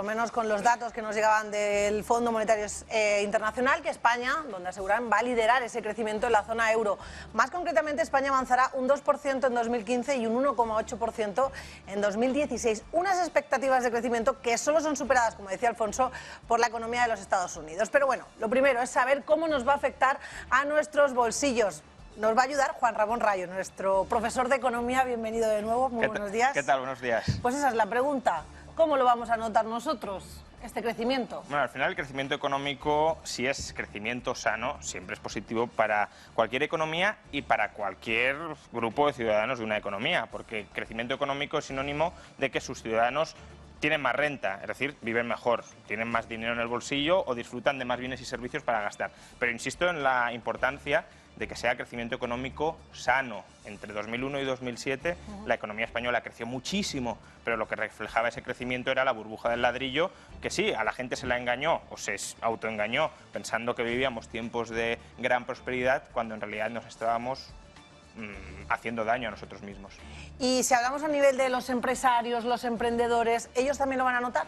menos con los datos que nos llegaban del Fondo Monetario Internacional, que España, donde aseguran, va a liderar ese crecimiento en la zona euro. Más concretamente, España avanzará un 2% en 2015 y un 1,8% en 2016. Unas expectativas de crecimiento que solo son superadas, como decía Alfonso, por la economía de los Estados Unidos. Pero bueno, lo primero es saber cómo nos va a afectar a nuestros bolsillos. Nos va a ayudar Juan Ramón Rayo, nuestro profesor de Economía. Bienvenido de nuevo, muy buenos días. ¿Qué tal? Buenos días. Pues esa es la pregunta. ¿Cómo lo vamos a notar nosotros, este crecimiento? Bueno, al final el crecimiento económico, si es crecimiento sano, siempre es positivo para cualquier economía y para cualquier grupo de ciudadanos de una economía, porque crecimiento económico es sinónimo de que sus ciudadanos tienen más renta, es decir, viven mejor, tienen más dinero en el bolsillo o disfrutan de más bienes y servicios para gastar. Pero insisto en la importancia de que sea crecimiento económico sano. Entre 2001 y 2007 la economía española creció muchísimo, pero lo que reflejaba ese crecimiento era la burbuja del ladrillo, que sí, a la gente se la engañó o se autoengañó pensando que vivíamos tiempos de gran prosperidad, cuando en realidad nos estábamos haciendo daño a nosotros mismos. Y si hablamos a nivel de los empresarios, los emprendedores, ¿ellos también lo van a notar?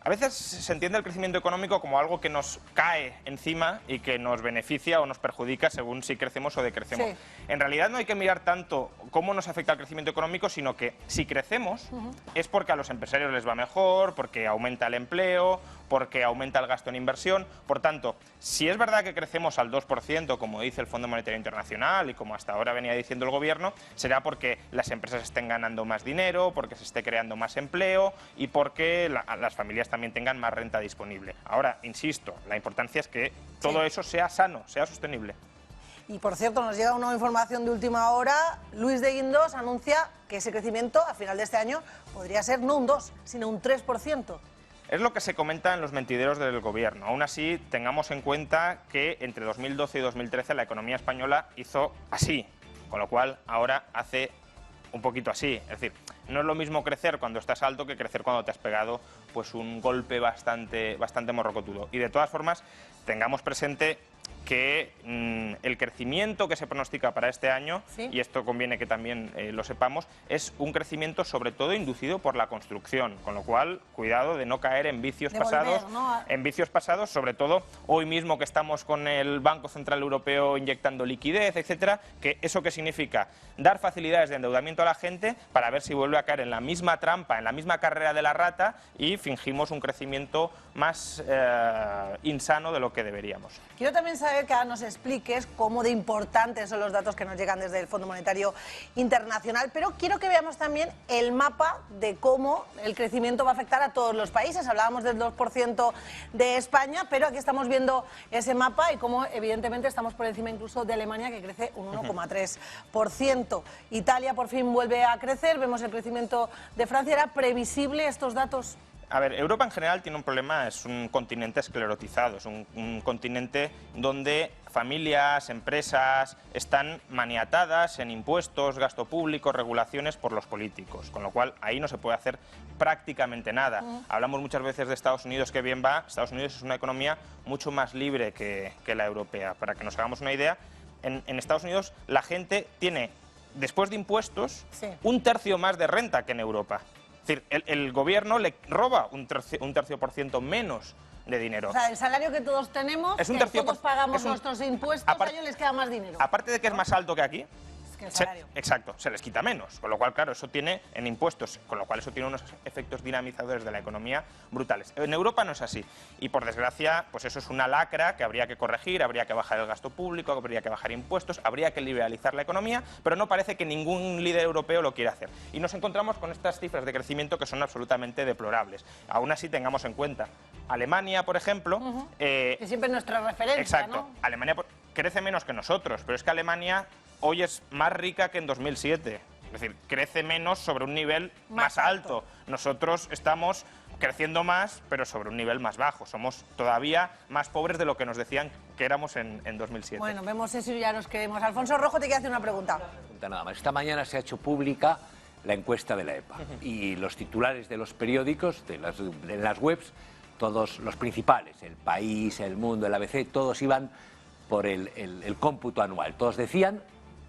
A veces se entiende el crecimiento económico como algo que nos cae encima y que nos beneficia o nos perjudica según si crecemos o decrecemos. Sí. En realidad no hay que mirar tanto cómo nos afecta el crecimiento económico, sino que si crecemos es porque a los empresarios les va mejor, porque aumenta el empleo, porque aumenta el gasto en inversión. Por tanto, si es verdad que crecemos al 2%, como dice el Fondo Monetario Internacional y como hasta ahora venía diciendo el Gobierno, será porque las empresas estén ganando más dinero, porque se esté creando más empleo y porque las familias también tengan más renta disponible. Ahora, insisto, la importancia es que todo eso sea sano, sea sostenible. Y por cierto, nos llega una información de última hora. Luis de Guindos anuncia que ese crecimiento a final de este año podría ser no un 2, sino un 3%. Es lo que se comenta en los mentideros del Gobierno. Aún así, tengamos en cuenta que entre 2012 y 2013 la economía española hizo así, con lo cual ahora hace un poquito así. Es decir, no es lo mismo crecer cuando estás alto que crecer cuando te has pegado pues un golpe bastante morrocotudo. Y de todas formas, tengamos presente que el crecimiento que se pronostica para este año, ¿sí? Y esto conviene que también lo sepamos, es un crecimiento sobre todo inducido por la construcción, con lo cual cuidado de no caer en vicios pasados, ¿no? En vicios pasados, sobre todo hoy mismo que estamos con el Banco Central Europeo inyectando liquidez, etcétera, que eso que significa dar facilidades de endeudamiento a la gente para ver si vuelve a caer en la misma trampa, en la misma carrera de la rata y fingimos un crecimiento más insano de lo que deberíamos. Quiero también saber que ahora nos expliques cómo de importantes son los datos que nos llegan desde el Fondo Monetario Internacional, pero quiero que veamos también el mapa de cómo el crecimiento va a afectar a todos los países. Hablábamos del 2% de España, pero aquí estamos viendo ese mapa y cómo evidentemente estamos por encima incluso de Alemania, que crece un 1,3%. Italia por fin vuelve a crecer, vemos el crecimiento de Francia. ¿Era previsible estos datos? A ver, Europa en general tiene un problema, es un continente esclerotizado, es un continente donde familias, empresas están maniatadas en impuestos, gasto público, regulaciones por los políticos, con lo cual ahí no se puede hacer prácticamente nada. Hablamos muchas veces de Estados Unidos, que bien va. Estados Unidos es una economía mucho más libre que la europea. Para que nos hagamos una idea, en Estados Unidos la gente tiene, después de impuestos, un tercio más de renta que en Europa. Es decir, el gobierno le roba un tercio por ciento menos de dinero. O sea, el salario que todos tenemos, es un que todos pagamos nuestros impuestos, a ellos les queda más dinero. Aparte de que es más alto que aquí, que el salario. Exacto, se les quita menos, con lo cual, claro, eso tiene en impuestos, con lo cual eso tiene unos efectos dinamizadores de la economía brutales. En Europa no es así, y por desgracia, pues eso es una lacra que habría que corregir, habría que bajar el gasto público, habría que bajar impuestos, habría que liberalizar la economía, pero no parece que ningún líder europeo lo quiera hacer. Y nos encontramos con estas cifras de crecimiento que son absolutamente deplorables. Aún así, tengamos en cuenta, Alemania, por ejemplo... que siempre es nuestra referencia, exacto, ¿no? Alemania crece menos que nosotros, pero es que Alemania hoy es más rica que en 2007. Es decir, crece menos sobre un nivel más alto. Nosotros estamos creciendo más, pero sobre un nivel más bajo. Somos todavía más pobres de lo que nos decían que éramos en 2007. Bueno, vemos eso y ya nos queremos. Alfonso Rojo te quiere hacer una pregunta. Nada más. Esta mañana se ha hecho pública la encuesta de la EPA y los titulares de los periódicos, de las webs, todos los principales, El País, El Mundo, el ABC, todos iban por el cómputo anual. Todos decían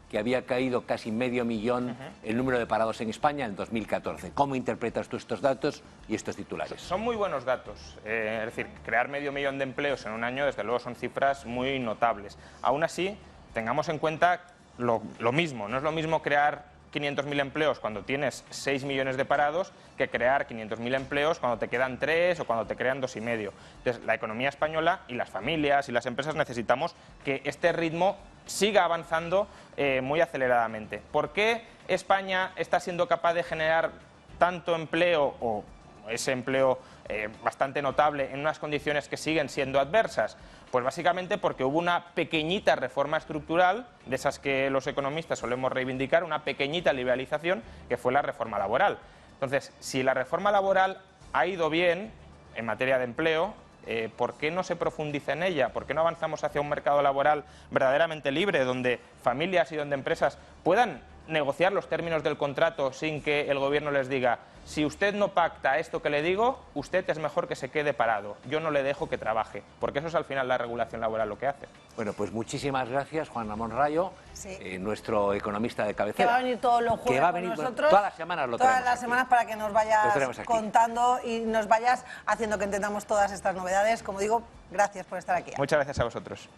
que había caído casi 500.000 el número de parados en España en 2014. ¿Cómo interpretas tú estos datos y estos titulares? Son muy buenos datos. Es decir, crear 500.000 de empleos en un año, desde luego, son cifras muy notables. Aún así, tengamos en cuenta lo mismo. No es lo mismo crear 500.000 empleos cuando tienes 6 millones de parados que crear 500.000 empleos cuando te quedan 3 o cuando te crean 2,5. Entonces, la economía española y las familias y las empresas necesitamos que este ritmo siga avanzando muy aceleradamente. ¿Por qué España está siendo capaz de generar tanto empleo o ese empleo bastante notable en unas condiciones que siguen siendo adversas? Pues básicamente porque hubo una pequeñita reforma estructural, de esas que los economistas solemos reivindicar, una pequeñita liberalización, que fue la reforma laboral. Entonces, si la reforma laboral ha ido bien en materia de empleo, ¿por qué no se profundiza en ella? ¿Por qué no avanzamos hacia un mercado laboral verdaderamente libre, donde familias y donde empresas puedan negociar los términos del contrato sin que el gobierno les diga: si usted no pacta esto que le digo, usted es mejor que se quede parado, yo no le dejo que trabaje? Porque eso es al final la regulación laboral lo que hace. Bueno, pues muchísimas gracias, Juan Ramón Rayo, Sí. Nuestro economista de Que cabecera. va a venir todos los jueves Que va a con venir, bueno, nosotros. todas las semanas lo Todas tenemos las aquí. semanas, para que nos Lo vayas tenemos aquí. contando y nos vayas haciendo que entendamos todas estas novedades. Como digo, gracias por estar aquí. Muchas gracias a vosotros.